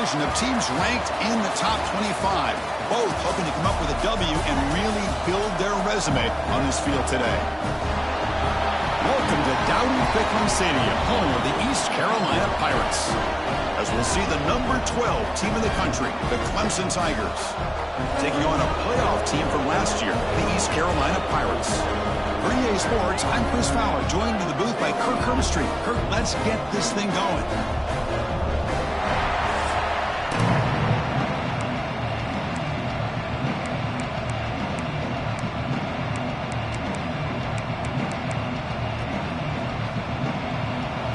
collision of teams ranked in the top 25, both hoping to come up with a W and really build their resume on this field today. Welcome to Dowdy-Ficklen Stadium, home of the East Carolina Pirates. As we'll see the number 12 team in the country, the Clemson Tigers, taking on a playoff team from last year, the East Carolina Pirates. For EA Sports, I'm Chris Fowler, joined in the booth by Kirk Herbstreit. Kirk, let's get this thing going.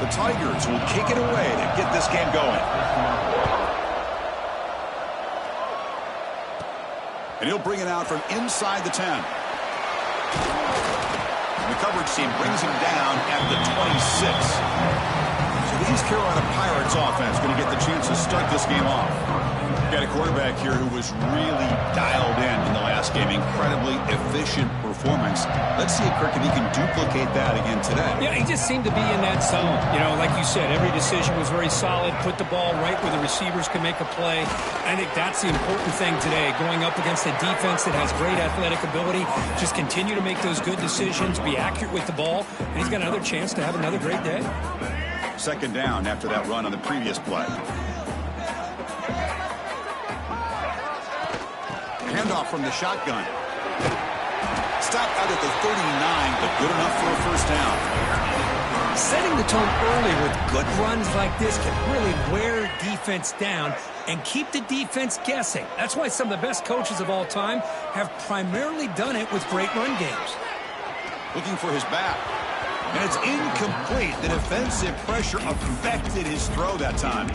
The Tigers will kick it away to get this game going. And he'll bring it out from inside the 10. The coverage team brings him down at the 26. So the East Carolina Pirates offense going to get the chance to start this game off. Got a quarterback here who was really dialed in the last game. Incredibly efficient performance. Let's see, Kirk, if he can duplicate that again today. Yeah, he just seemed to be in that zone. You know, like you said, every decision was very solid. Put the ball right where the receivers can make a play. I think that's the important thing today. Going up against a defense that has great athletic ability. Just continue to make those good decisions. Be accurate with the ball. And he's got another chance to have another great day. Second down after that run on the previous play. Handoff from the shotgun. Stop out at the 39, but good enough for a first down. Setting the tone early with good runs like this can really wear defense down and keep the defense guessing. That's why some of the best coaches of all time have primarily done it with great run games. Looking for his back. And it's incomplete. The defensive pressure affected his throw that time.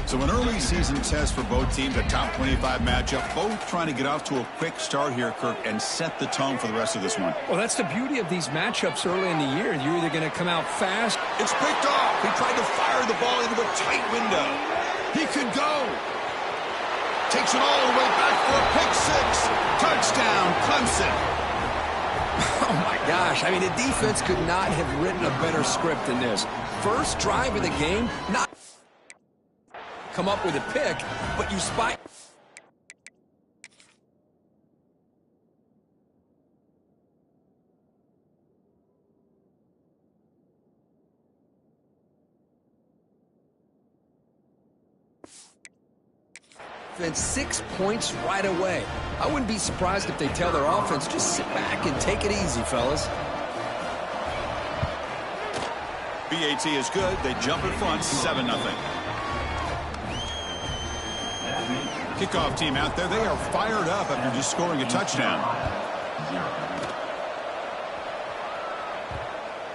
So an early season test for both teams, a top 25 matchup, both trying to get off to a quick start here, Kirk, and set the tone for the rest of this one. Well, that's the beauty of these matchups early in the year. You're either going to come out fast. It's picked off. He tried to fire the ball into a tight window. He could go. Takes it all the way back for a pick six. Touchdown, Clemson. Oh, my gosh. I mean, the defense could not have written a better script than this. First drive of the game, not come up with a pick, but you spy. And 6 points right away. I wouldn't be surprised if they tell their offense, just sit back and take it easy, fellas. BAT is good. They jump in front, 7-0. Kickoff team out there, they are fired up after just scoring a touchdown.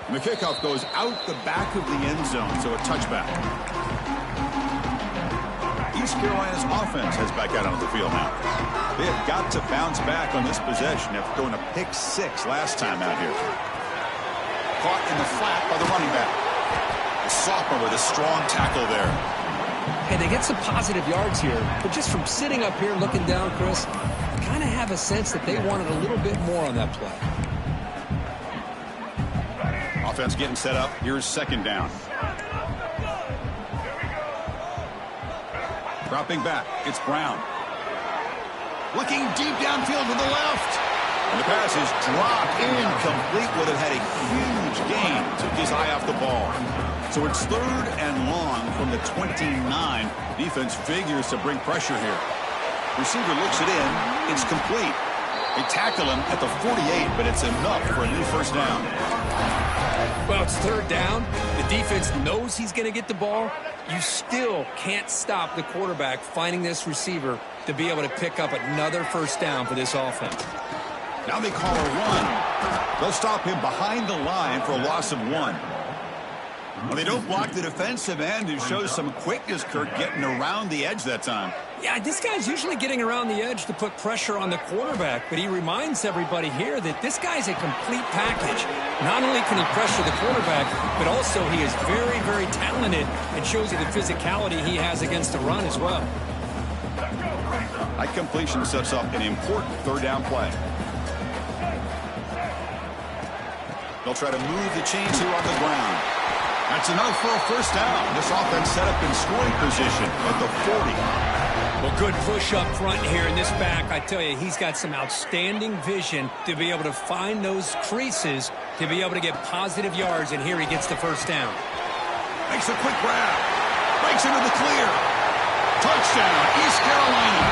And the kickoff goes out the back of the end zone, so a touchback. East Carolina's offense heads back out onto the field now. They have got to bounce back on this possession after throwing a pick six last time out here. Caught in the flat by the running back. The sophomore with a strong tackle there. Hey, they get some positive yards here, but just from sitting up here looking down, Chris, I kind of have a sense that they wanted a little bit more on that play. Offense getting set up. Here's second down. Dropping back. It's Brown. Looking deep downfield to the left. And the pass is dropped incomplete. Would have had a huge gain. Took his eye off the ball. So it's third and long from the 29. Defense figures to bring pressure here. Receiver looks it in. It's complete. They tackle him at the 48, but it's enough for a new first down. Well, it's third down. The defense knows he's going to get the ball. You still can't stop the quarterback finding this receiver to be able to pick up another first down for this offense. Now they call a run. They'll stop him behind the line for a loss of 1. Well, they don't block the defensive end, who shows some quickness, Kirk, getting around the edge that time. Yeah, this guy's usually getting around the edge to put pressure on the quarterback, but he reminds everybody here that this guy's a complete package. Not only can he pressure the quarterback, but also he is very, very talented and shows you the physicality he has against the run as well. That completion sets up an important third down play. They'll try to move the chains here on the ground. That's enough for a first down. This offense set up in scoring position at the 40. Well, good push up front here in this back. I tell you, he's got some outstanding vision to be able to find those creases, to be able to get positive yards, and here he gets the first down. Makes a quick grab. Breaks into the clear. Touchdown, East Carolina.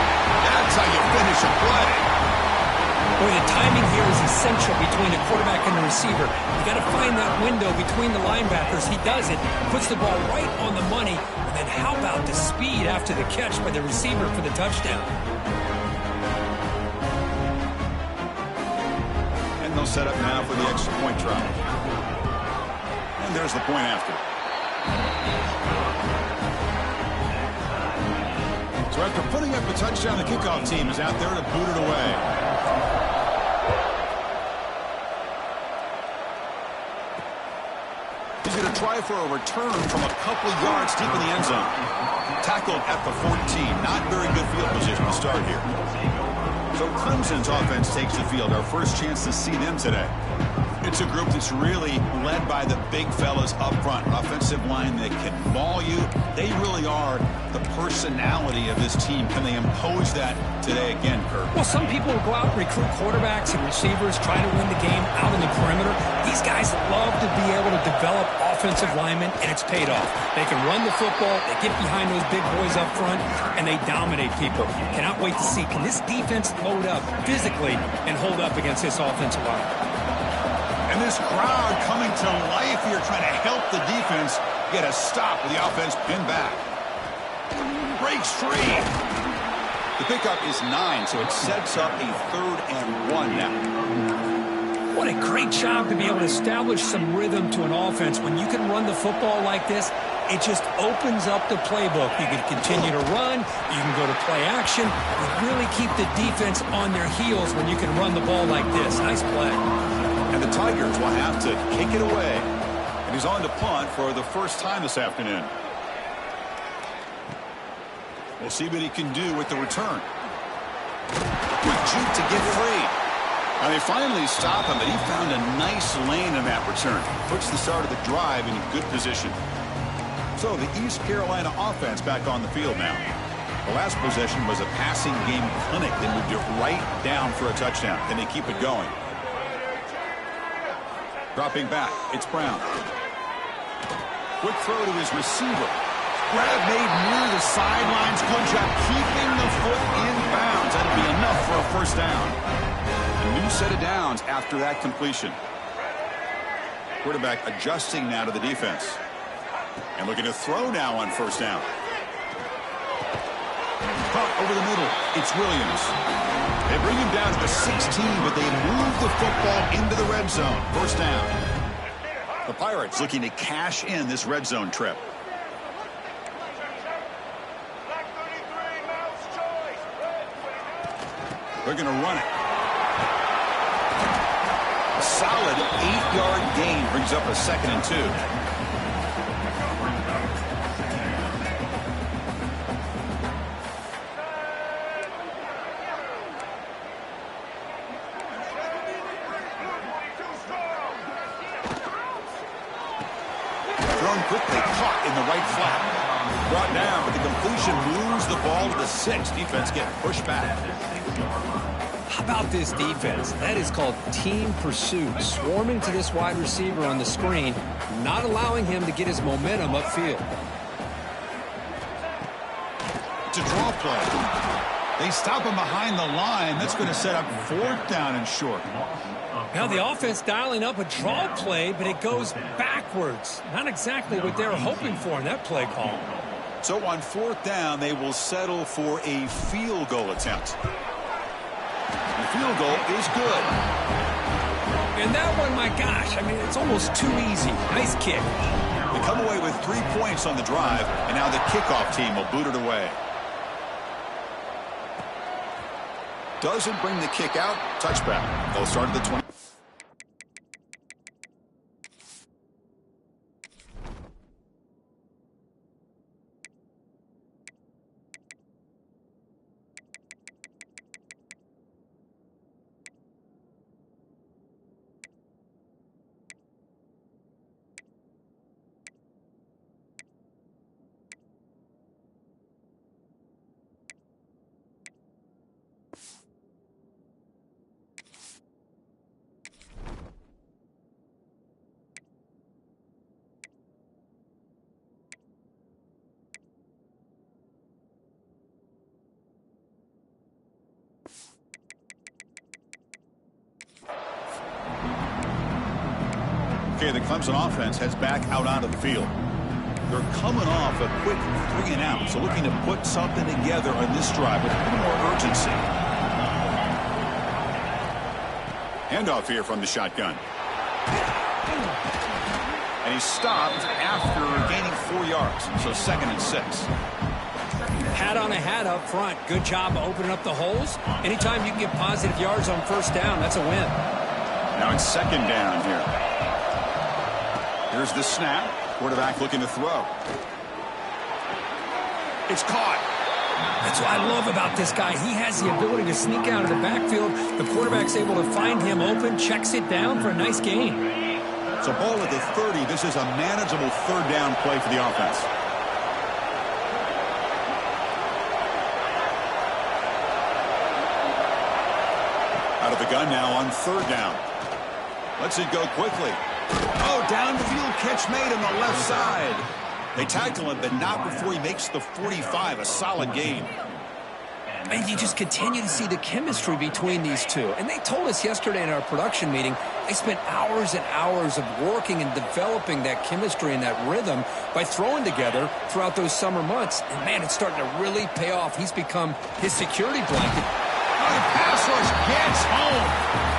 That's how you finish a play. Boy, the timing here is essential between the quarterback and the receiver. You got to find that window between the linebackers. He does it, puts the ball right on the money, and then how about the speed after the catch by the receiver for the touchdown? And they'll set up now for the extra point try. And there's the point after. So after putting up a touchdown, the kickoff team is out there to boot it away. He's going to try for a return from a couple yards deep in the end zone. Tackled at the 14. Not very good field position to start here. So Clemson's offense takes the field. Our first chance to see them today. It's a group that's really led by the big fellas up front. An offensive line that can maul you. They really are the personality of this team. Can they impose that today again, Kirk? Well, some people will go out and recruit quarterbacks and receivers, try to win the game out in the perimeter. These guys love to be able to develop offensive linemen, and it's paid off. They can run the football, they get behind those big boys up front, and they dominate people. Cannot wait to see, can this defense load up physically and hold up against this offensive line? And this crowd coming to life here, trying to help the defense get a stop with the offense pinned back. Breaks free. The pickup is 9, so it sets up a 3rd and 1 now. What a great job to be able to establish some rhythm to an offense. When you can run the football like this, it just opens up the playbook. You can continue to run. You can go to play action. You really keep the defense on their heels when you can run the ball like this. Nice play. And the Tigers will have to kick it away. And he's on to punt for the first time this afternoon. We'll see what he can do with the return. Quick juke to get free. Now they finally stop him, but he found a nice lane in that return. Puts the start of the drive in good position. So the East Carolina offense back on the field now. The last possession was a passing game clinic. They moved it right down for a touchdown. Can they keep it going? Dropping back, it's Brown. Quick throw to his receiver. Grab made near the sidelines. Good job keeping the foot in bounds. That'll be enough for a first down. A new set of downs after that completion. Quarterback adjusting now to the defense. And looking to throw now on first down. Caught over the middle. It's Williams. They bring him down to the 16, but they move the football into the red zone. First down. The Pirates looking to cash in this red zone trip. They're going to run it. A solid 8-yard gain brings up a 2nd and 2. Thrown quickly, caught in the right flat. Brought down, but the completion moves the ball to the 6. Defense getting pushed back. How about this defense? That is called team pursuit. Swarming to this wide receiver on the screen, not allowing him to get his momentum upfield. It's a draw play. They stop him behind the line. That's going to set up 4th down and short. Now the offense dialing up a draw play, but it goes backwards. Not exactly what they were hoping for in that play call. So on 4th down, they will settle for a field goal attempt. The field goal is good. And that one, my gosh, I mean, it's almost too easy. Nice kick. They come away with 3 points on the drive, and now the kickoff team will boot it away. Doesn't bring the kick out. Touchback. They'll start at the 20. Okay, the Clemson offense heads back out onto the field. They're coming off a quick 3-and-out, so looking to put something together on this drive with a little more urgency. Handoff here from the shotgun. And he's stopped after gaining 4 yards, so 2nd and 6. Hat on a hat up front. Good job of opening up the holes. Anytime you can get positive yards on first down, that's a win. Now it's 2nd down here. Here's the snap. Quarterback looking to throw. It's caught. That's what I love about this guy. He has the ability to sneak out of the backfield. The quarterback's able to find him open, checks it down for a nice gain. So ball at the 30. This is a manageable 3rd down play for the offense. Out of the gun now on 3rd down. Lets it go quickly. Oh, down the field catch made on the left side. They tackle him, but not before he makes the 45. A solid gain. And you just continue to see the chemistry between these two. And they told us yesterday in our production meeting, they spent hours and hours of working and developing that chemistry and that rhythm by throwing together throughout those summer months. And, man, it's starting to really pay off. He's become his security blanket. Oh, the pass rush gets home.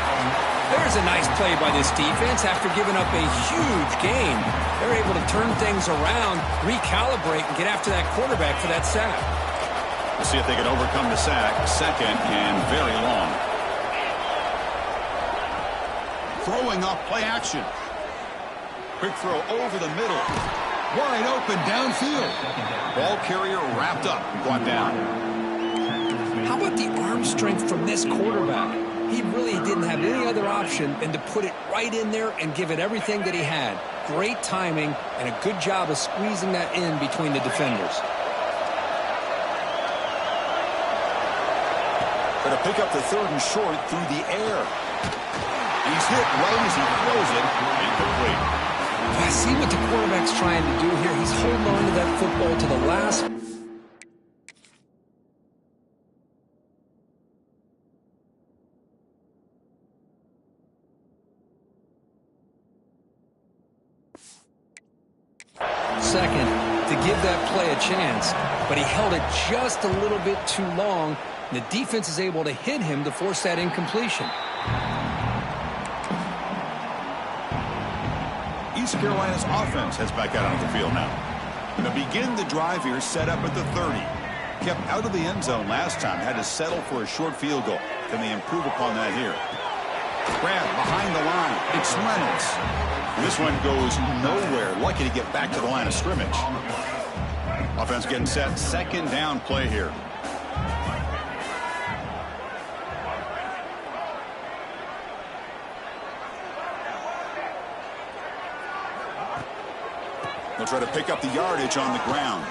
There's a nice play by this defense. After giving up a huge gain, they're able to turn things around, recalibrate, and get after that quarterback for that sack. We'll see if they can overcome the sack. 2nd and very long. Throwing off play action. Quick throw over the middle. Wide open downfield. Ball carrier wrapped up and brought down. How about the arm strength from this quarterback? He really didn't have any other option than to put it right in there and give it everything that he had. Great timing and a good job of squeezing that in between the defenders. Going to pick up the 3rd and short through the air. He's hit right as he throws it. Incomplete. I see what the quarterback's trying to do here. He's holding on to that football to the last. Second, to give that play a chance, but he held it just a little bit too long. The defense is able to hit him to force that incompletion. East Carolina's offense heads back out onto the field now. Going to begin the drive here, set up at the 30. Kept out of the end zone last time, had to settle for a short field goal. Can they improve upon that here? Grab behind the line. It's Reynolds. This one goes nowhere. Lucky to get back to the line of scrimmage. Offense getting set. 2nd down play here. They'll try to pick up the yardage on the ground.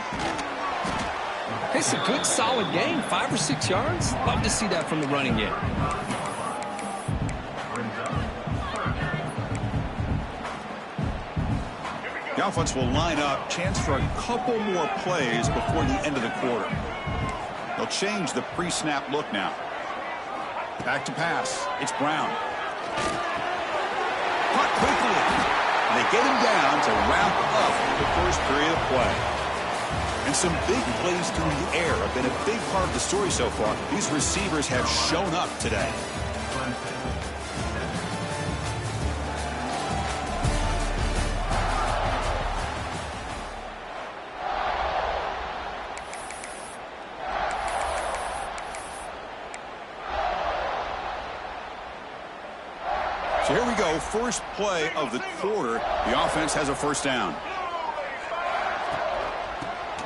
It's a good, solid game. 5 or 6 yards. Love to see that from the running game. The offense will line up. Chance for a couple more plays before the end of the quarter. They'll change the pre-snap look now. Back to pass. It's Brown. Caught quickly. And they get him down to wrap up the first period of play. And some big plays through the air have been a big part of the story so far. These receivers have shown up today. So here we go, first play of the quarter. The offense has a 1st down.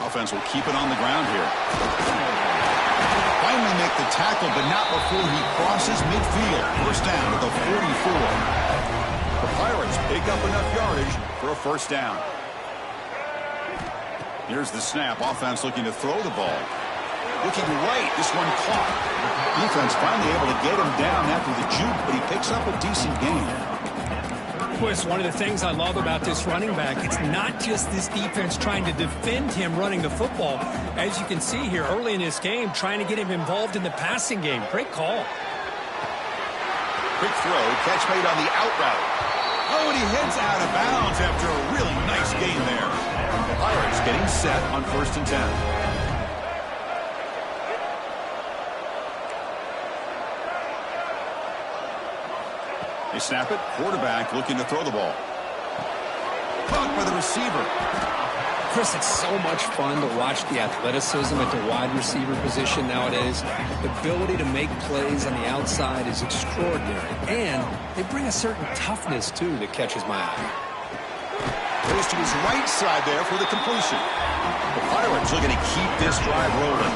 Offense will keep it on the ground here. Finally make the tackle, but not before he crosses midfield. 1st down at the 44. The Pirates pick up enough yardage for a 1st down. Here's the snap. Offense looking to throw the ball. Looking right, this one caught. Defense finally able to get him down after the juke, but he picks up a decent gain. Well, it's one of the things I love about this running back. It's not just this defense trying to defend him running the football. As you can see here early in this game, trying to get him involved in the passing game. Great call. Quick throw, catch made on the out route. Oh, and he heads out of bounds after a really nice gain there. The Pirates getting set on 1st and 10. They snap it. Quarterback looking to throw the ball. Caught by the receiver. Chris, it's so much fun to watch the athleticism at the wide receiver position nowadays. The ability to make plays on the outside is extraordinary. And they bring a certain toughness, too, that catches my eye. Goes to his right side there for the completion. The Pirates looking to keep this drive rolling.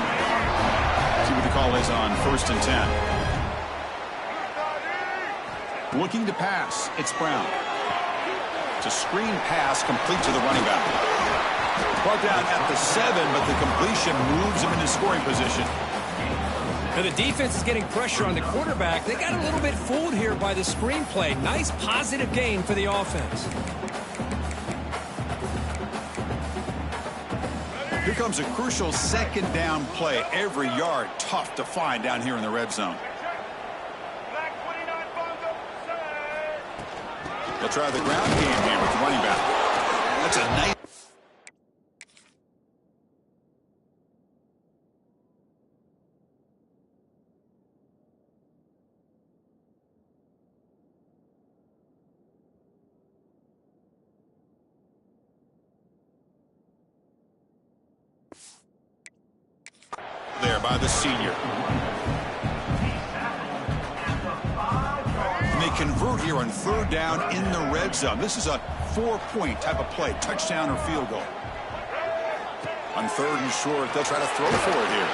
See what the call is on 1st and 10. Looking to pass. It's Brown. It's a screen pass complete to the running back. Brought down at the 7, but the completion moves him into scoring position. Now the defense is getting pressure on the quarterback. They got a little bit fooled here by the screenplay. Nice positive gain for the offense. Here comes a crucial 2nd down play. Every yard tough to find down here in the red zone. They'll try the ground game here with the running back. That's a nice... there by the senior. And they convert here on 3rd down in the red zone. This is a 4-point type of play, touchdown or field goal. On 3rd and short, they'll try to throw for it here.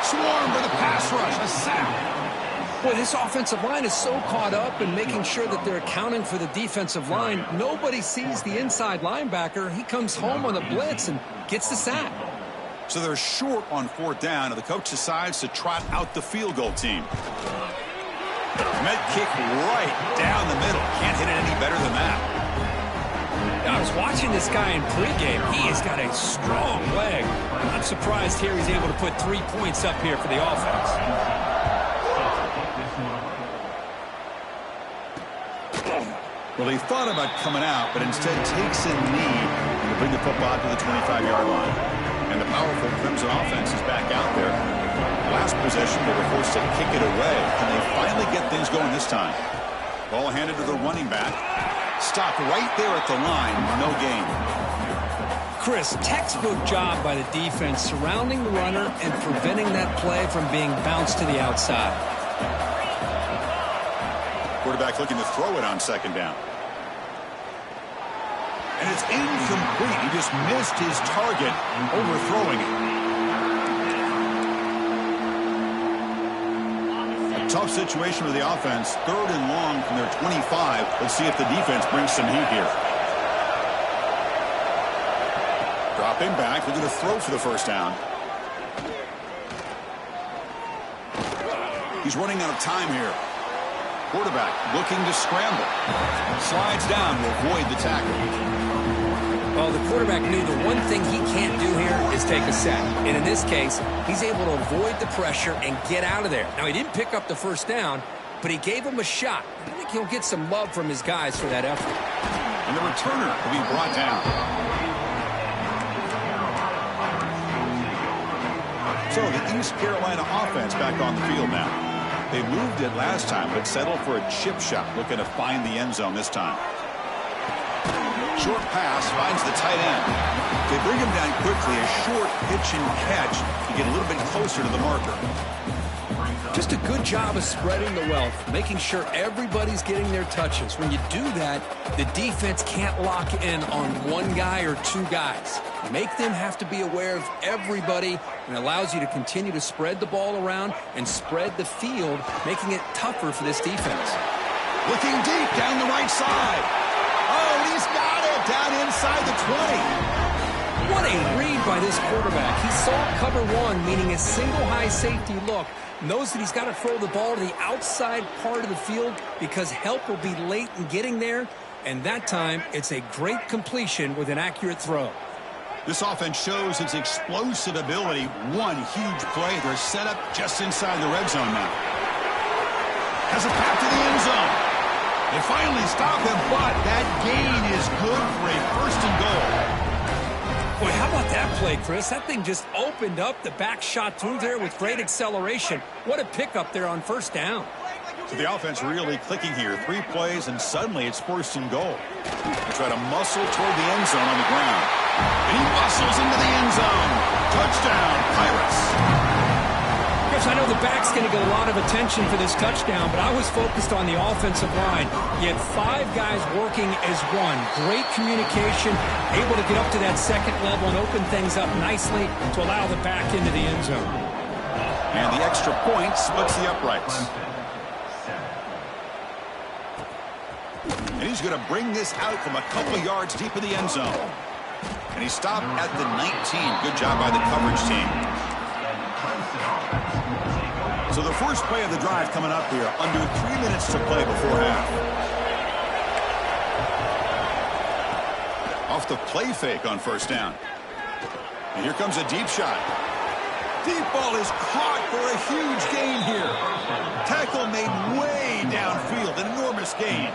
Swarmed by the pass rush, a sack. Boy, this offensive line is so caught up in making sure that they're accounting for the defensive line. Nobody sees the inside linebacker. He comes home on the blitz and gets the sack. So they're short on 4th down, and the coach decides to trot out the field goal team. Med kick right down the middle. Can't hit it any better than that. Now, I was watching this guy in pregame. He has got a strong leg. I'm not surprised here he's able to put 3 points up here for the offense. Well, he thought about coming out, but instead takes a knee to bring the football to the 25-yard line. And the powerful Clemson offense is back out there. Last possession, they were forced to kick it away. Can they finally get things going this time? Ball handed to the running back. Stopped right there at the line. No gain. Chris, textbook job by the defense surrounding the runner and preventing that play from being bounced to the outside. Quarterback looking to throw it on 2nd down. And it's incomplete. He just missed his target, overthrowing it. A tough situation for the offense. 3rd and long from their 25. Let's see if the defense brings some heat here. Dropping back, looking to throw for the 1st down. He's running out of time here. Quarterback looking to scramble. Slides down to avoid the tackle. Well, the quarterback knew the one thing he can't do here is take a sack. And in this case, he's able to avoid the pressure and get out of there. Now, he didn't pick up the 1st down, but he gave him a shot. I think he'll get some love from his guys for that effort. And the returner will be brought down. So the East Carolina offense back on the field now. They moved it last time, but settled for a chip shot, looking to find the end zone this time. Short pass finds the tight end. They bring him down quickly. A short pitch and catch to get a little bit closer to the marker. Just a good job of spreading the wealth, making sure everybody's getting their touches. When you do that, the defense can't lock in on one guy or 2 guys. Make them have to be aware of everybody, and allows you to continue to spread the ball around and spread the field, making it tougher for this defense. Looking deep down the right side. Oh, he's got it down inside the 20. What a read by this quarterback. He saw cover 1, meaning a single high safety look. Knows that he's got to throw the ball to the outside part of the field because help will be late in getting there. And that time, it's a great completion with an accurate throw. This offense shows its explosive ability. One huge play. They're set up just inside the red zone now. Has a path to the end zone. They finally stop him, but that gain is good for a first and goal. Boy, how about that play, Chris? That thing just opened up the back shot through there with great acceleration. What a pickup there on first down. So the offense really clicking here. 3 plays, and suddenly it's first and goal. They try to muscle toward the end zone on the ground. And he muscles into the end zone. Touchdown, Pirates. Chris, I know the back's going to get a lot of attention for this touchdown, but I was focused on the offensive line. You had 5 guys working as one. Great communication, able to get up to that second level and open things up nicely to allow the back into the end zone. And the extra point splits the uprights. And he's going to bring this out from a couple of yards deep in the end zone. And he stopped at the 19. Good job by the coverage team. So the first play of the drive coming up here. Under 3 minutes to play before half. Off the play fake on first down. And here comes a deep shot. Deep ball is caught for a huge gain here. Tackle made way downfield. An enormous gain.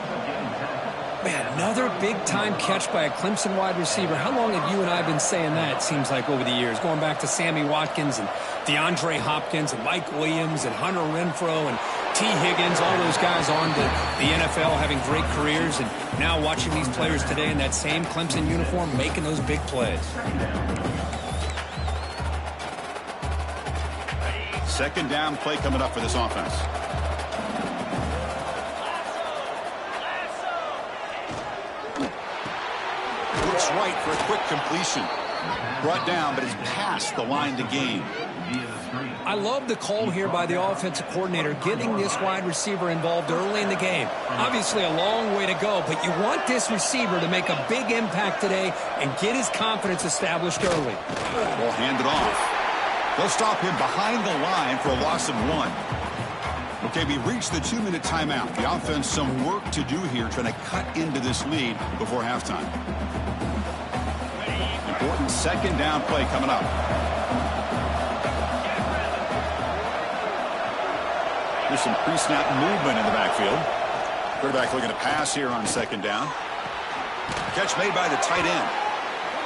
Man, another big-time catch by a Clemson wide receiver. How long have you and I been saying that, it seems like, over the years? Going back to Sammy Watkins and DeAndre Hopkins and Mike Williams and Hunter Renfrow and T. Higgins, all those guys on to the NFL having great careers, and now watching these players today in that same Clemson uniform making those big plays. Second down play coming up for this offense. Looks right for a quick completion. Brought down, but it's past the line to gain. I love the call here by the offensive coordinator, getting this wide receiver involved early in the game. Obviously a long way to go, but you want this receiver to make a big impact today and get his confidence established early. We'll hand it off. They'll stop him behind the line for a loss of 1. Okay, we reached the 2-minute timeout. The offense some work to do here, trying to cut into this lead before halftime. Important second down play coming up. There's some pre-snap movement in the backfield. Quarterback looking to pass here on second down. Catch made by the tight end.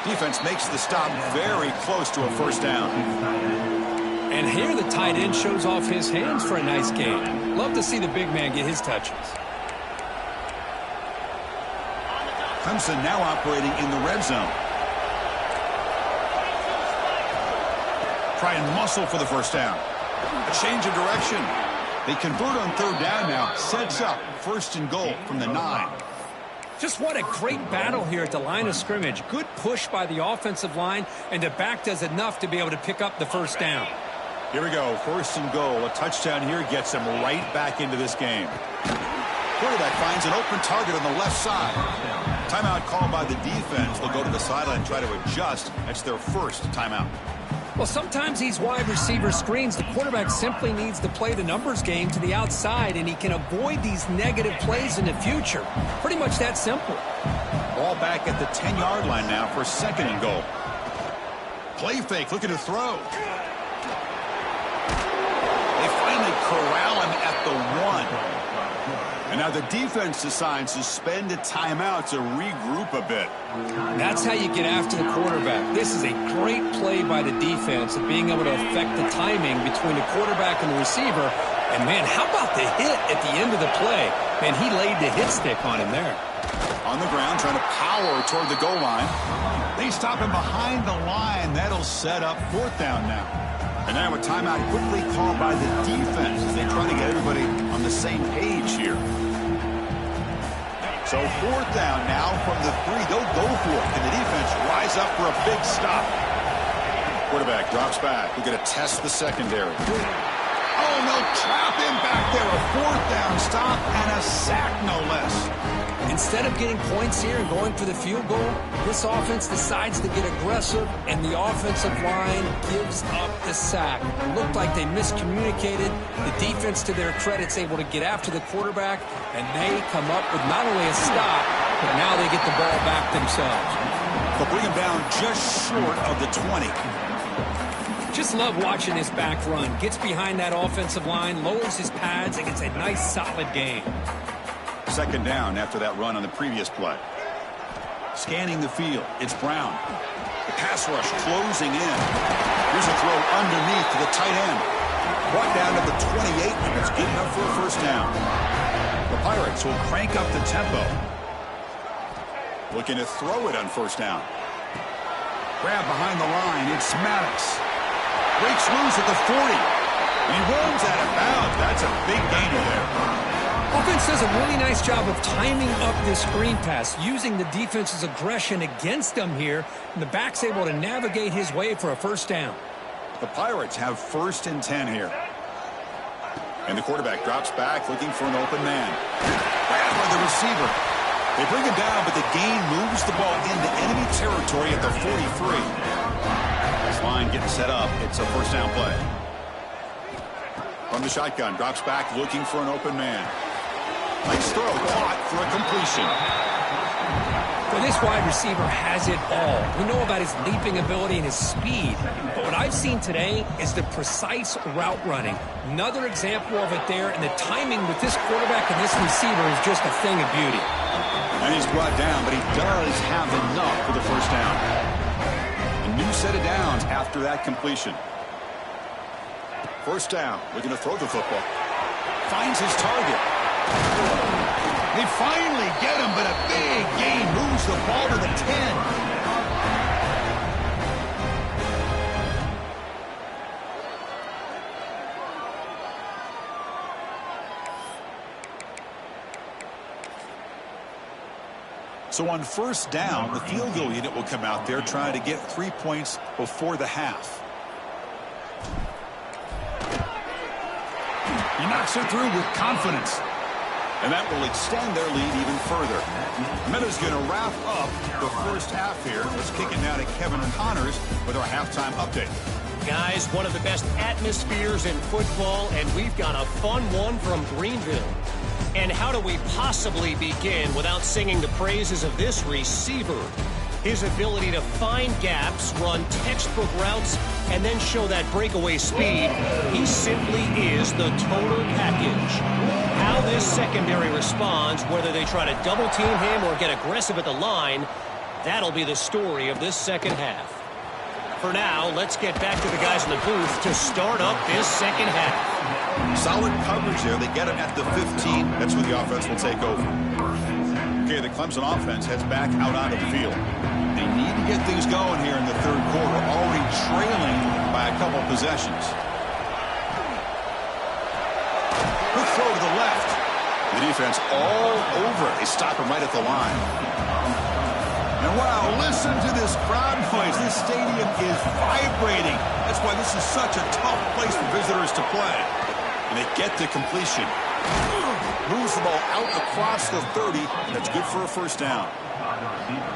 Defense makes the stop very close to a first down. And here the tight end shows off his hands for a nice gain. Love to see the big man get his touches. Clemson now operating in the red zone. Try and muscle for the first down. A change of direction. They convert on third down now. Sets up first and goal from the 9. Just what a great battle here at the line of scrimmage. Good push by the offensive line, and the back does enough to be able to pick up the first down. Here we go. First and goal. A touchdown here gets them right back into this game. Quarterback finds an open target on the left side. Timeout called by the defense. They'll go to the sideline and try to adjust. That's their first timeout. Well, sometimes these wide receiver screens, the quarterback simply needs to play the numbers game to the outside, and he can avoid these negative plays in the future. Pretty much that simple. Ball back at the 10-yard line now for second and goal. Play fake, looking to throw. They finally corral him at the 1. And now the defense decides to spend a timeout to regroup a bit. That's how you get after the quarterback. This is a great play by the defense of being able to affect the timing between the quarterback and the receiver. And, man, how about the hit at the end of the play? Man, he laid the hit stick on him there. On the ground, trying to power toward the goal line. They stop him behind the line. That'll set up fourth down now. And now a timeout quickly called by the defense as they try to get everybody on the same page here. So fourth down now from the 3. They'll go for it. And the defense rise up for a big stop. Quarterback drops back. We're going to test the secondary. Oh, no, trap him back there. A fourth down stop and a sack, no less. Instead of getting points here and going for the field goal, this offense decides to get aggressive, and the offensive line gives up the sack. It looked like they miscommunicated. The defense, to their credit, is able to get after the quarterback, and they come up with not only a stop, but now they get the ball back themselves. They'll bring him down just short of the 20. Just love watching this back run. Gets behind that offensive line, lowers his pads, and gets a nice solid gain. second down after that run on the previous play. Scanning the field, it's Brown. The pass rush closing in. Here's a throw underneath to the tight end. Brought down to the 28, and it's good enough for a first down. The Pirates will crank up the tempo. Looking to throw it on first down. Grab behind the line, it's Maddox. Breaks loose at the 40. And he rolls out of bounds. That's a big gainer there. Offense does a really nice job of timing up this screen pass, using the defense's aggression against them here, and the back's able to navigate his way for a first down. The Pirates have 1st and 10 here. And the quarterback drops back looking for an open man. Grabbed by the receiver. They bring him down, but the gain moves the ball into enemy territory at the 43. This line getting set up. It's a first down play. From the shotgun, drops back looking for an open man. Nice throw, caught for a completion. Well, this wide receiver has it all. We know about his leaping ability and his speed, but what I've seen today is the precise route running. Another example of it there, and the timing with this quarterback and this receiver is just a thing of beauty. And he's brought down, but he does have enough for the first down. A new set of downs after that completion. First down, looking to throw the football. Finds his target. They finally get him, but a big gain moves the ball to the 10. So on first down, the field goal unit will come out there trying to get 3 points before the half. He knocks it through with confidence. And that will extend their lead even further. Meta's going to wrap up the first half here. Let's kick it now to Kevin Connors with our halftime update. Guys, one of the best atmospheres in football, and we've got a fun one from Greenville. And how do we possibly begin without singing the praises of this receiver? His ability to find gaps, run textbook routes, and then show that breakaway speed. He simply is the total package. How this secondary responds, whether they try to double team him or get aggressive at the line, that'll be the story of this second half. For now, let's get back to the guys in the booth to start up this second half. Solid coverage there. They get him at the 15. That's where the offense will take over. Okay, the Clemson offense heads back out onto the field. They need to get things going here in the third quarter, already trailing by a couple possessions. Good throw to the left. The defense all over it. They stop him right at the line. And wow, listen to this crowd noise. This stadium is vibrating. That's why this is such a tough place for visitors to play. And they get the completion. Moves the ball out across the 30. That's good for a first down.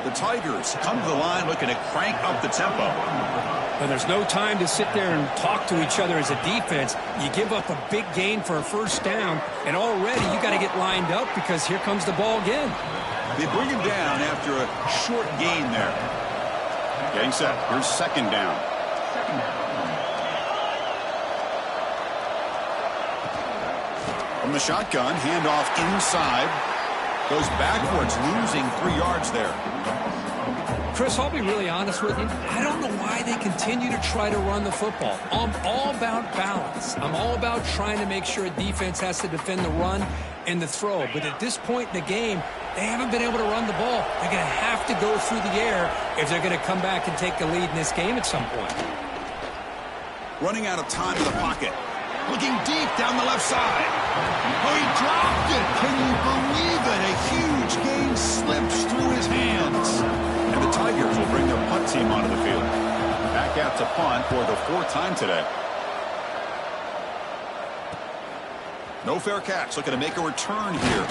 The Tigers come to the line looking to crank up the tempo. And there's no time to sit there and talk to each other as a defense. You give up a big gain for a first down, and already you got to get lined up because here comes the ball again. They bring him down after a short gain there. Getting set. Here's second down. From the shotgun, handoff inside. Goes backwards, losing 3 yards there. Chris, I'll be really honest with you. I don't know why they continue to try to run the football. I'm all about balance. I'm all about trying to make sure a defense has to defend the run and the throw. But at this point in the game, they haven't been able to run the ball. They're going to have to go through the air if they're going to come back and take the lead in this game at some point. Running out of time in the pocket. Looking deep down the left side. Oh, he dropped it. Can you believe it? A huge gain slips through his hands. And the Tigers will bring their punt team onto the field. Back out to punt for the 4th time today. No fair catch. Looking to make a return here.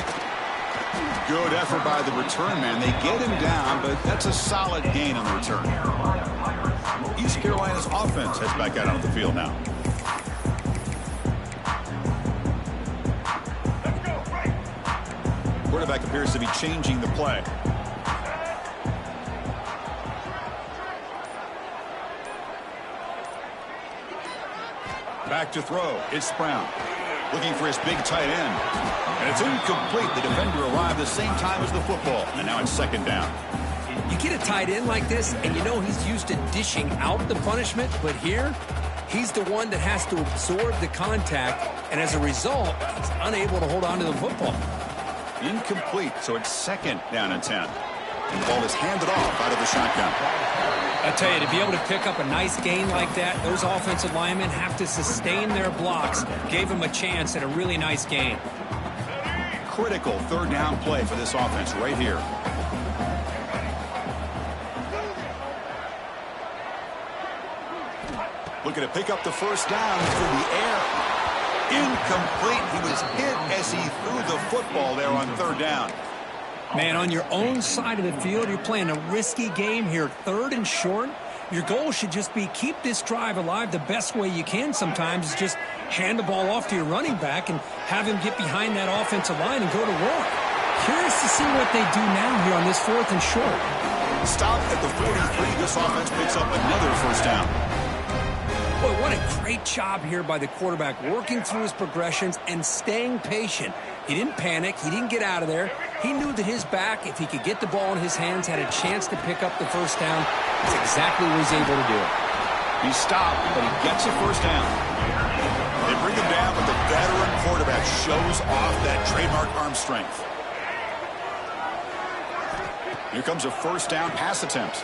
Good effort by the return man. They get him down, but that's a solid gain on the return. East Carolina's offense heads back out onto the field now. Quarterback appears to be changing the play. Back to throw. It's Brown. Looking for his big tight end. And it's incomplete. The defender arrived the same time as the football. And now it's second down. You get a tight end like this, and you know he's used to dishing out the punishment. But here, he's the one that has to absorb the contact. And as a result, he's unable to hold on to the football. Incomplete. So it's second down and 10. And the ball is handed off out of the shotgun. I tell you, to be able to pick up a nice gain like that, those offensive linemen have to sustain their blocks. Gave him a chance at a really nice gain. Critical third down play for this offense right here. Looking to pick up the first down through the air. Incomplete. He was hit as he threw the football there on third down. Man, on your own side of the field, you're playing a risky game here, third and short. Your goal should just be keep this drive alive the best way you can sometimes is just hand the ball off to your running back and have him get behind that offensive line and go to work. Curious to see what they do now here on this fourth and short. Stop at the 43. This offense picks up another first down. Boy, what a great job here by the quarterback, working through his progressions and staying patient. He didn't panic. He didn't get out of there. He knew that his back, if he could get the ball in his hands, had a chance to pick up the first down. That's exactly what he's able to do. He stopped, but he gets a first down. They bring him down, but the veteran quarterback shows off that trademark arm strength. Here comes a first down pass attempt.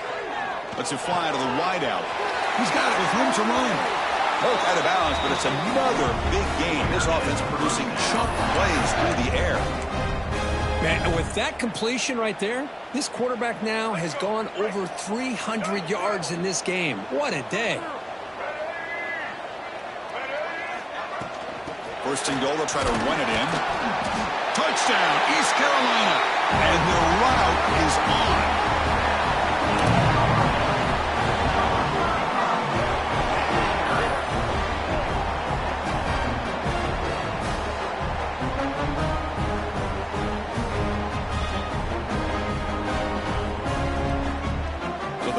Lets it fly to the wideout. He's got it with room to run. Both out of bounds, but it's another big gain. This offense producing chunk plays through the air. Man, and with that completion right there, this quarterback now has gone over 300 yards in this game. What a day. First and goal, they'll try to run it in. Touchdown, East Carolina. And the route is on.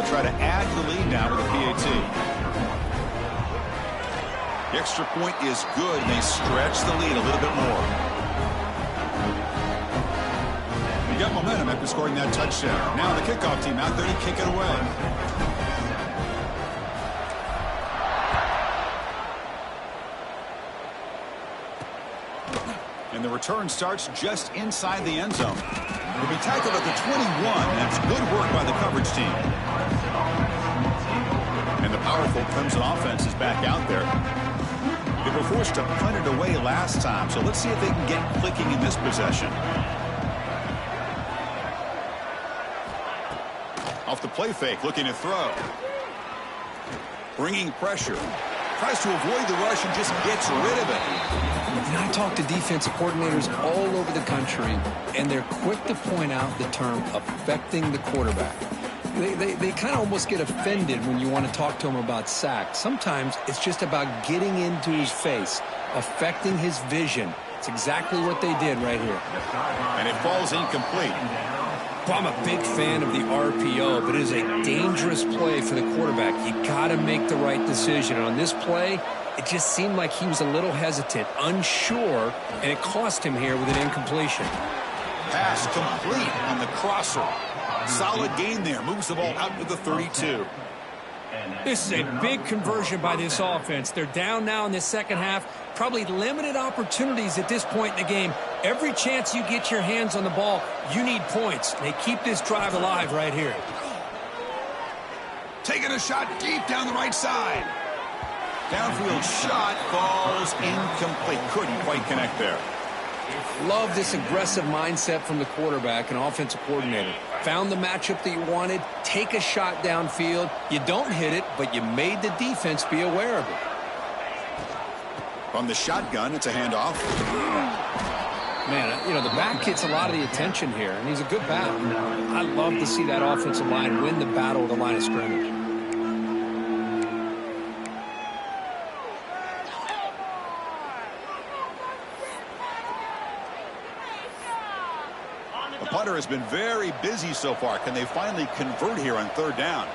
Try to add to the lead now with a PAT. The extra point is good, and they stretch the lead a little bit more. You got momentum after scoring that touchdown. Now the kickoff team out there to kick it away. And the return starts just inside the end zone. He'll be tackled at the 21. That's good work by the coverage team. And the powerful Clemson offense is back out there. They were forced to punt it away last time, so let's see if they can get clicking in this possession. Off the play fake, looking to throw. Bringing pressure. Tries to avoid the rush and just gets rid of it. And I talk to defensive coordinators all over the country, and they're quick to point out the term affecting the quarterback. They kind of almost get offended when you want to talk to them about sacks. Sometimes it's just about getting into his face, affecting his vision. It's exactly what they did right here. And it falls incomplete. Well, I'm a big fan of the RPO, but it is a dangerous play for the quarterback. You got to make the right decision. On this play, it just seemed like he was a little hesitant, unsure, and it cost him here with an incompletion. Pass complete on the crosser. Solid gain there. Moves the ball out to the 32. This is a big conversion by this offense. They're down now in the second half. Probably limited opportunities at this point in the game. Every chance you get your hands on the ball, you need points. They keep this drive alive right here. Taking a shot deep down the right side. Downfield shot falls incomplete. Couldn't quite connect there. Love this aggressive mindset from the quarterback and offensive coordinator. Found the matchup that you wanted. Take a shot downfield. You don't hit it, but you made the defense be aware of it. From the shotgun, it's a handoff. Man, you know, the back gets a lot of the attention here, and he's a good back. I love to see that offensive line win the battle at the line of scrimmage. The punter has been very busy so far. Can they finally convert here on third down?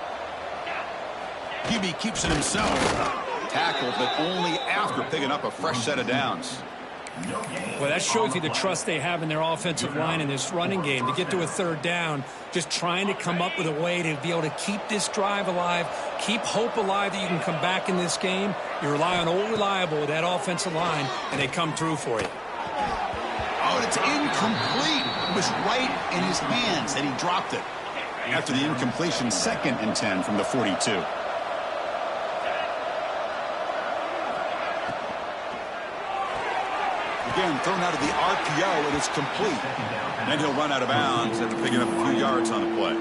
QB keeps it himself. Tackled, but only after picking up a fresh set of downs. Well, that shows you the trust they have in their offensive line in this running game. To get to a third down, just trying to come up with a way to be able to keep this drive alive, keep hope alive that you can come back in this game. You rely on old reliable with that offensive line, and they come through for you. Oh, and it's incomplete. It was right in his hands, and he dropped it. After the incompletion, 2nd and 10 from the 42. Again, thrown out of the RPO, and it's complete. And he'll run out of bounds after picking up a few yards on the play.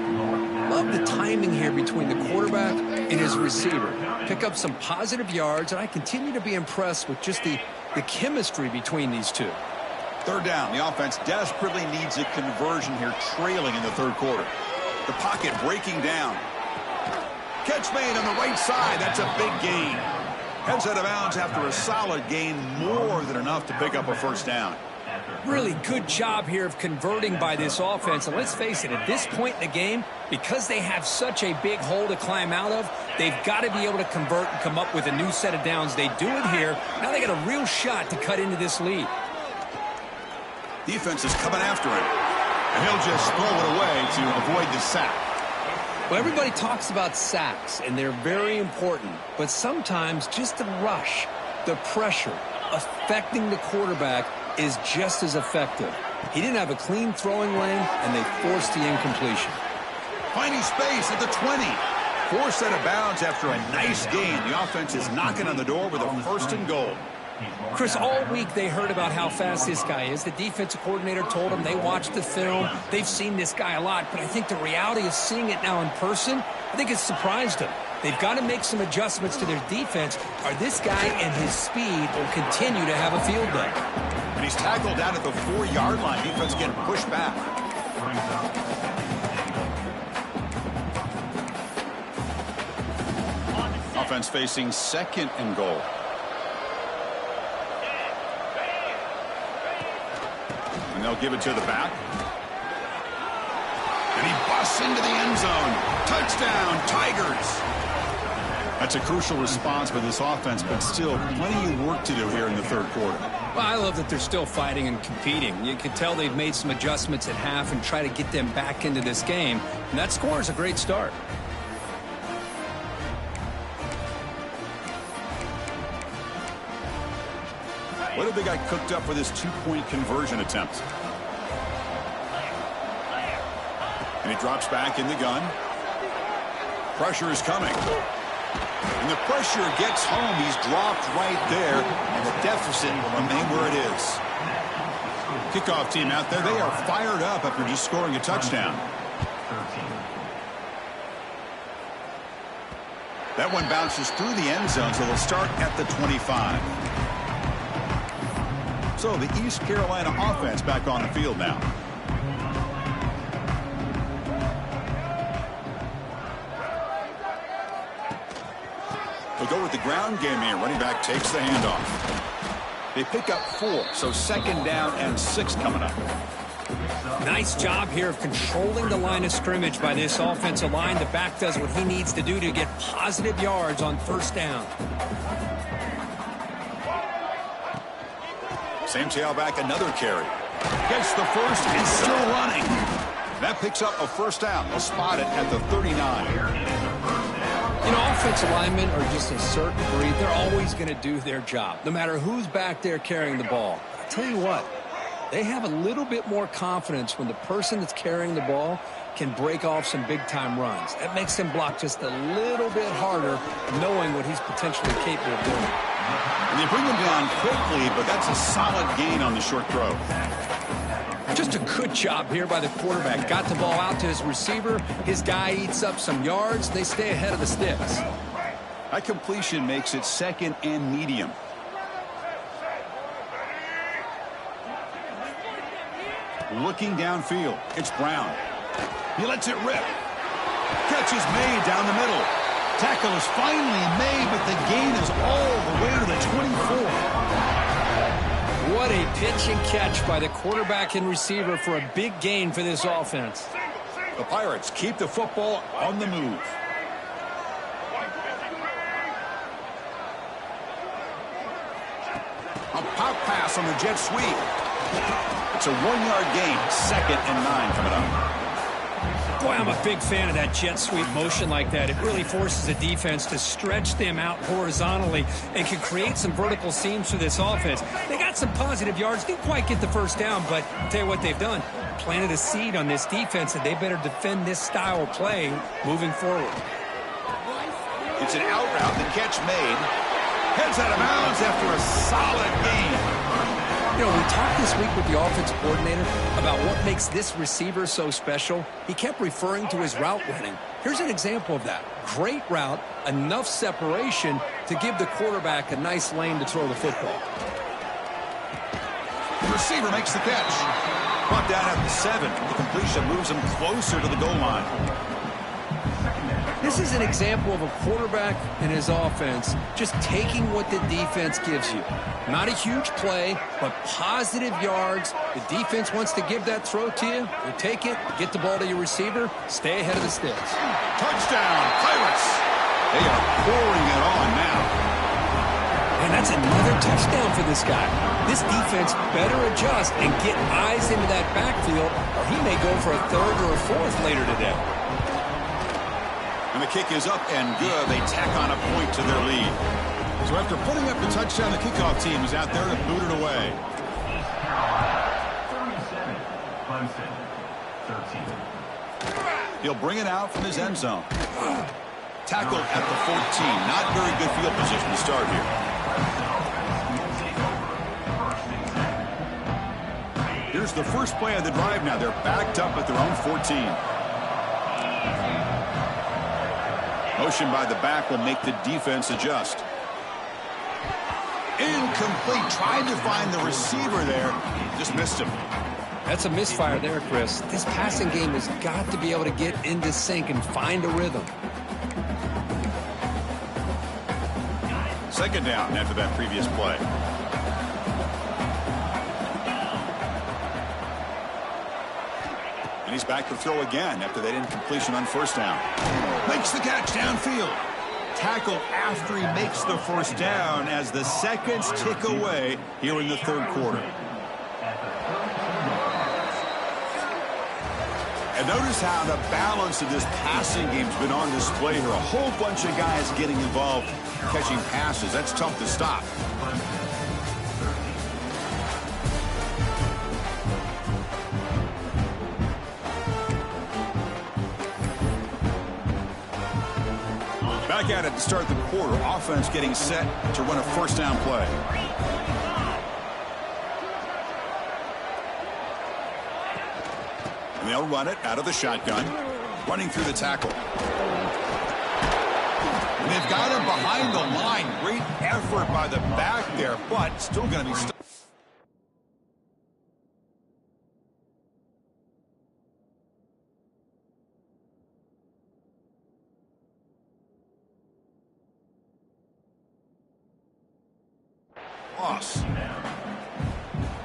Love the timing here between the quarterback and his receiver. Pick up some positive yards, and I continue to be impressed with just the chemistry between these two. 3rd down. The offense desperately needs a conversion here, trailing in the 3rd quarter. The pocket breaking down. Catch made on the right side. That's a big gain. Heads out of bounds after a solid gain, more than enough to pick up a 1st down. Really good job here of converting by this offense. And let's face it, at this point in the game, because they have such a big hole to climb out of, they've got to be able to convert and come up with a new set of downs. They do it here. Now they got a real shot to cut into this lead. Defense is coming after him. And he'll just throw it away to avoid the sack. Well, everybody talks about sacks, and they're very important. But sometimes just the rush, the pressure, affecting the quarterback is just as effective. He didn't have a clean throwing lane, and they forced the incompletion. Finding space at the 20. Forced out of bounds after a nice gain. The offense is knocking on the door with a 1st and goal. Chris, all week they heard about how fast this guy is. The defensive coordinator told them they watched the film. They've seen this guy a lot, but I think the reality of seeing it now in person, I think it's surprised them. They've got to make some adjustments to their defense, or this guy and his speed will continue to have a field day. And he's tackled down at the 4-yard line. Defense getting pushed back. Offense facing 2nd and goal. And they'll give it to the back. And he busts into the end zone. Touchdown, Tigers. That's a crucial response by this offense, but still plenty of work to do here in the 3rd quarter. Well, I love that they're still fighting and competing. You can tell they've made some adjustments at half and try to get them back into this game. And that score is a great start. What have they got cooked up for this 2-point conversion attempt? And he drops back in the gun. Pressure is coming. And the pressure gets home. He's dropped right there. And the deficit will remain where it is. Kickoff team out there. They are fired up after just scoring a touchdown. That one bounces through the end zone, so they'll start at the 25. So the East Carolina offense back on the field now. They'll go with the ground game here. Running back takes the handoff. They pick up 4, so 2nd down and 6 coming up. Nice job here of controlling the line of scrimmage by this offensive line. The back does what he needs to do to get positive yards on 1st down. Same tailback, another carry. Gets the 1st and still running. That picks up a 1st down. They'll spot it at the 39. You know, offensive linemen are just a certain breed. They're always going to do their job, no matter who's back there carrying the ball. I'll tell you what, they have a little bit more confidence when the person that's carrying the ball can break off some big-time runs. That makes them block just a little bit harder, knowing what he's potentially capable of doing. And they bring him down quickly, but that's a solid gain on the short throw. Just a good job here by the quarterback. Got the ball out to his receiver. His guy eats up some yards. They stay ahead of the sticks. That completion makes it 2nd and medium. Looking downfield. It's Brown. He lets it rip. Catch is made down the middle. Tackle is finally made, but the gain is all the way to the 24. What a pitch and catch by the quarterback and receiver for a big gain for this offense. The Pirates keep the football on the move. A Pop pass on the jet sweep. It's a 1-yard gain. 2nd and 9 coming up. Boy, I'm a big fan of that jet sweep motion like that. It really forces the defense to stretch them out horizontally and can create some vertical seams for this offense. They got some positive yards. Didn't quite get the first down, but I'll tell you what they've done. Planted a seed on this defense that they better defend this style of play moving forward. It's an out route. The catch made. Heads out of bounds after a solid gain. You know, we talked this week with the offensive coordinator about what makes this receiver so special. He kept referring to his route running. Here's an example of that. Great route, enough separation to give the quarterback a nice lane to throw the football. The receiver makes the catch. Brought down at the 7. The completion moves him closer to the goal line. This is an example of a quarterback and his offense just taking what the defense gives you. Not a huge play, but positive yards. The defense wants to give that throw to you. You take it, get the ball to your receiver, stay ahead of the sticks. Touchdown, Pirates. They are pouring it on now. And that's another touchdown for this guy. This defense better adjust and get eyes into that backfield, or he may go for a 3rd or a 4th later today. And the kick is up and good. They tack on a point to their lead. So after putting up the touchdown, the kickoff team is out there to boot it away. 37, Clemson, 13. He'll bring it out from his end zone. Tackled at the 14. Not very good field position to start here. Here's the first play of the drive now. They're backed up at their own 14. Motion by the back will make the defense adjust. Incomplete. Tried to find the receiver there. Just missed him. That's a misfire there, Chris. This passing game has got to be able to get into sync and find a rhythm. 2nd down after that previous play. And he's back to throw again after that incompletion on 1st down. Makes the catch downfield. Tackle after he makes the 1st down as the seconds tick away here in the 3rd quarter. And notice how the balance of this passing game's been on display here. A whole bunch of guys getting involved catching passes. That's tough to stop. Back at it to start the quarter. Offense getting set to run a 1st down play. And they'll run it out of the shotgun. Running through the tackle. And they've got him behind the line. Great effort by the back there, but still going to be stuck.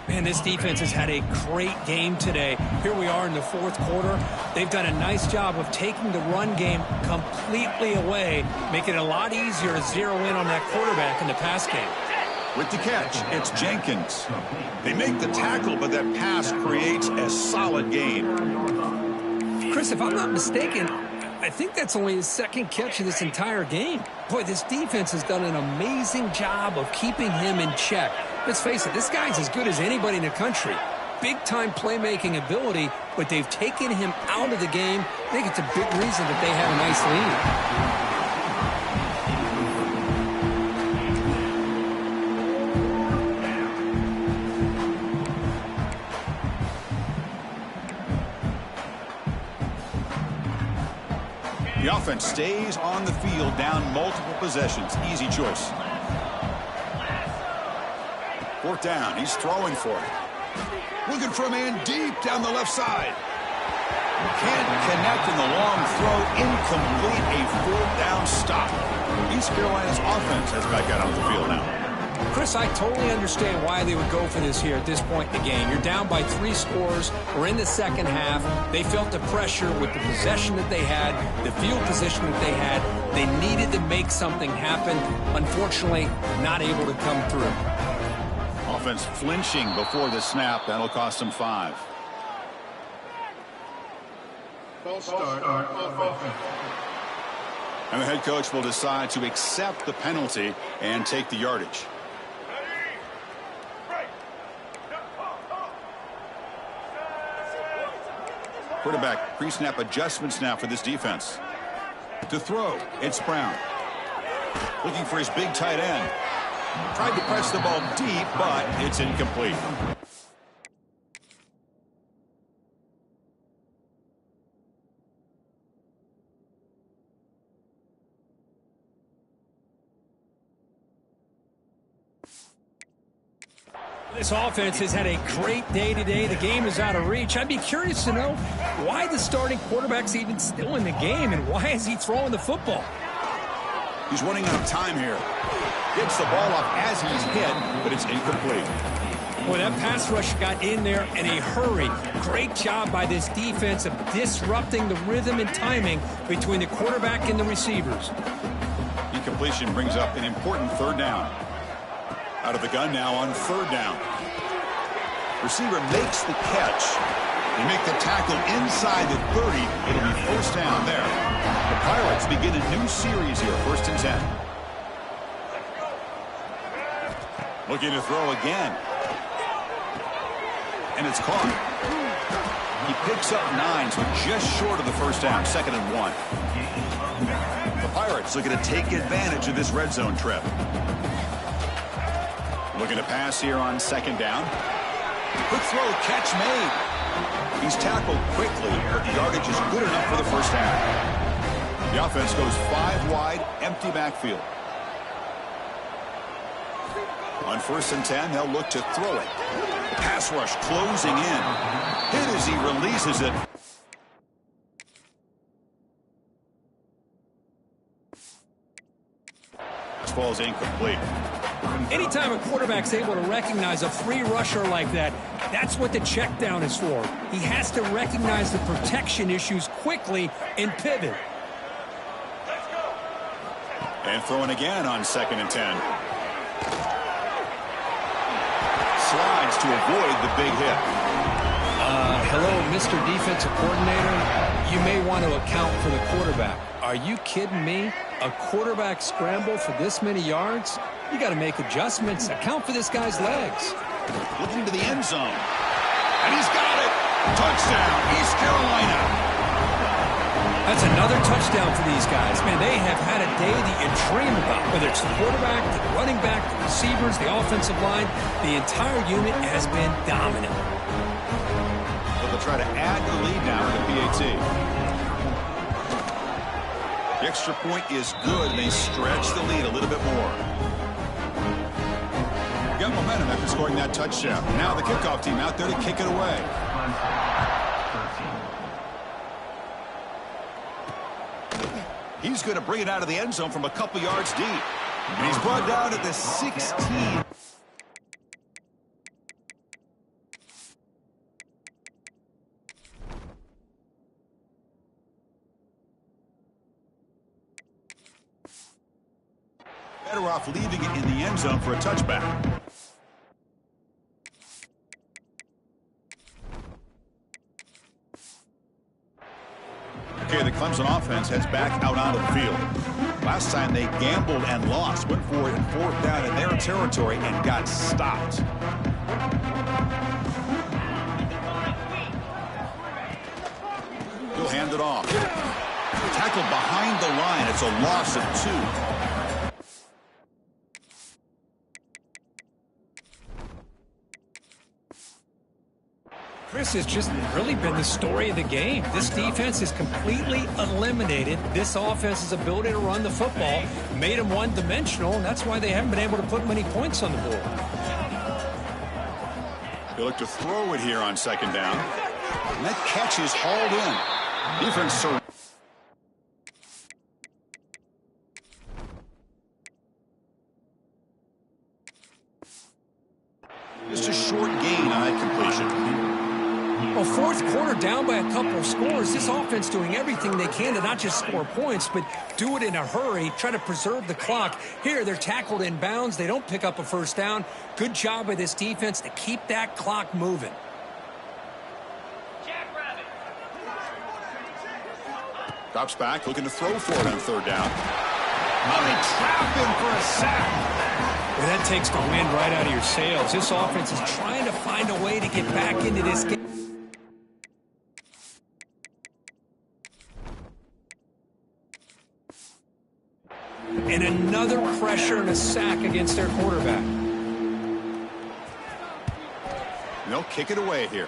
Man, this defense has had a great game today. Here we are in the 4th quarter. They've done a nice job of taking the run game completely away, making it a lot easier to zero in on that quarterback in the pass game. With the catch, it's Jenkins. They make the tackle, but that pass creates a solid gain. Chris, if I'm not mistaken, I think that's only his 2nd catch of this entire game. Boy, this defense has done an amazing job of keeping him in check. Let's face it, this guy's as good as anybody in the country. Big-time playmaking ability, but they've taken him out of the game. I think it's a big reason that they have a nice lead. The offense stays on the field, down multiple possessions. Easy choice. 4th down. He's throwing for it. Looking for a man deep down the left side. Can't connect in the long throw. Incomplete. A 4th down stop. East Carolina's offense has back out on the field now. Chris, I totally understand why they would go for this here at this point in the game. You're down by 3 scores. We're in the 2nd half. They felt the pressure with the possession that they had, the field position that they had. They needed to make something happen. Unfortunately, not able to come through. Offense flinching before the snap. That'll cost them 5. And the head coach will decide to accept the penalty and take the yardage. Quarterback pre-snap adjustments now for this defense. To throw, it's Brown. Looking for his big tight end. Tried to press the ball deep, but it's incomplete. This offense has had a great day today. The game is out of reach. I'd be curious to know why the starting quarterback's even still in the game, and why is he throwing the football? He's running out of time here. Gets the ball off as he's hit, but it's incomplete. Boy, that pass rush got in there in a hurry. Great job by this defense of disrupting the rhythm and timing between the quarterback and the receivers. Incompletion brings up an important third down. Out of the gun now on third down. Receiver makes the catch. They make the tackle inside the 30. It'll be first down there. The Pirates begin a new series here, 1st and 10. Looking to throw again. And it's caught. He picks up 9, so just short of the first down, 2nd and 1. The Pirates looking to take advantage of this red zone trip. Looking to pass here on 2nd down. Quick throw, catch made. He's tackled quickly, but the yardage is good enough for the first down. The offense goes 5 wide, empty backfield. On 1st and 10, they'll look to throw it. The pass rush closing in. Hit as he releases it. This ball is incomplete. Anytime a quarterback's able to recognize a free rusher like that, that's what the check down is for. He has to recognize the protection issues quickly and pivot. And throwing again on 2nd and 10. Slides to avoid the big hit. Hello, Mr. Defensive Coordinator. You may want to account for the quarterback. Are you kidding me? A quarterback scramble for this many yards? You got to make adjustments. Account for this guy's legs. Looking to the end zone. And he's got it. Touchdown, East Carolina. That's another touchdown for these guys. Man, they have had a day that you dream about. Whether it's the quarterback, the running back, the receivers, the offensive line, the entire unit has been dominant. But they'll try to add the lead now with the PAT. The extra point is good, and they stretch the lead a little bit more. Got momentum after scoring that touchdown. Now the kickoff team out there to kick it away. He's going to bring it out of the end zone from a couple yards deep. And he's brought down at the 16. Better off leaving it in the end zone for a touchback. Okay, the Clemson offense heads back out onto the field. Last time they gambled and lost, went for it in 4th down in their territory and got stopped. He'll hand it off. Tackled behind the line. It's a loss of 2. Chris, has just really been the story of the game. This defense has completely eliminated this offense's ability to run the football, made them one-dimensional, and that's why they haven't been able to put many points on the board. They look to throw it here on 2nd down. And that catch is hauled in. Defense just a short gain on that completion. Well, fourth quarter down by a couple of scores. This offense doing everything they can to not just score points, but do it in a hurry, try to preserve the clock. Here, they're tackled in bounds. They don't pick up a first down. Good job by this defense to keep that clock moving. Drops back, looking to throw for it on third down. Oh, they trap him for a sack. Well, that takes the wind right out of your sails. This offense is trying to find a way to get back into this game. And another pressure and a sack against their quarterback. They'll kick it away here.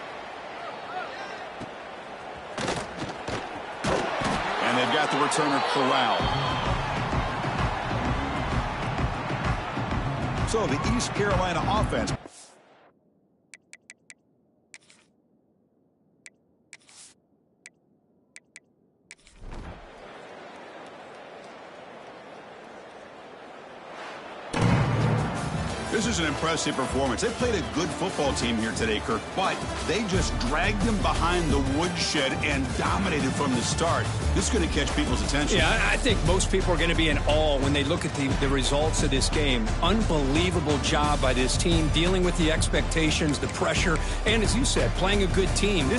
And they've got the returner corralled. So the East Carolina offense. This is an impressive performance. They played a good football team here today, Kirk, but they just dragged them behind the woodshed and dominated from the start. This is going to catch people's attention. Yeah, I think most people are going to be in awe when they look at the results of this game. Unbelievable job by this team, dealing with the expectations, the pressure, and as you said, playing a good team.